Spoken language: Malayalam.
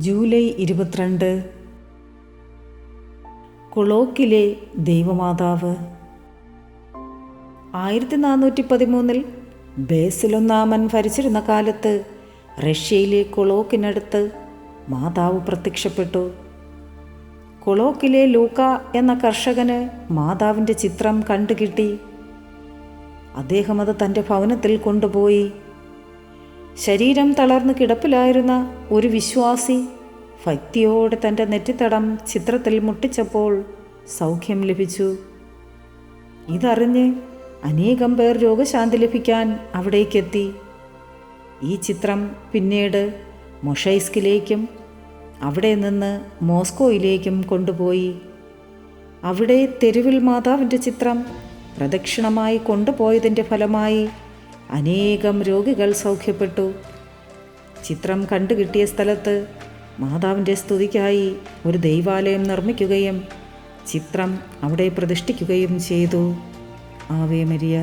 ജൂലൈ 22. കൊളോക്കിലെ ദൈവമാതാവ്. 1413 ബേസിലൊന്നാമൻ ഭരിച്ചിരുന്ന കാലത്ത് റഷ്യയിലെ കൊളോക്കിനടുത്ത് മാതാവ് പ്രത്യക്ഷപ്പെട്ടു. കൊളോക്കിലെ ലൂക്ക എന്ന കർഷകന് മാതാവിൻ്റെ ചിത്രം കണ്ടുകിട്ടി. അദ്ദേഹം അത് തൻ്റെ ഭവനത്തിൽ കൊണ്ടുപോയി. ശരീരം തളർന്ന് കിടപ്പിലായിരുന്ന ഒരു വിശ്വാസി ഭക്തിയോടെ തൻ്റെ നെറ്റിത്തടം ചിത്രത്തിൽ മുട്ടിച്ചപ്പോൾ സൗഖ്യം ലഭിച്ചു. ഇതറിഞ്ഞ് അനേകം പേർ രോഗശാന്തി ലഭിക്കാൻ അവിടേക്കെത്തി. ഈ ചിത്രം പിന്നീട് മൊഷൈസ്കിലേക്കും അവിടെ നിന്ന് മോസ്കോയിലേക്കും കൊണ്ടുപോയി. അവിടെ തെരുവിൽ മാതാവിൻ്റെ ചിത്രം പ്രദക്ഷിണമായി കൊണ്ടുപോയതിൻ്റെ ഫലമായി അനേകം രോഗികൾ സൗഖ്യപ്പെട്ടു. ചിത്രം കണ്ടുകിട്ടിയ സ്ഥലത്ത് മാതാവിൻ്റെ സ്തുതിക്കായി ഒരു ദൈവാലയം നിർമ്മിക്കുകയും ചിത്രം അവിടെ പ്രതിഷ്ഠിക്കുകയും ചെയ്തു. Ave Maria.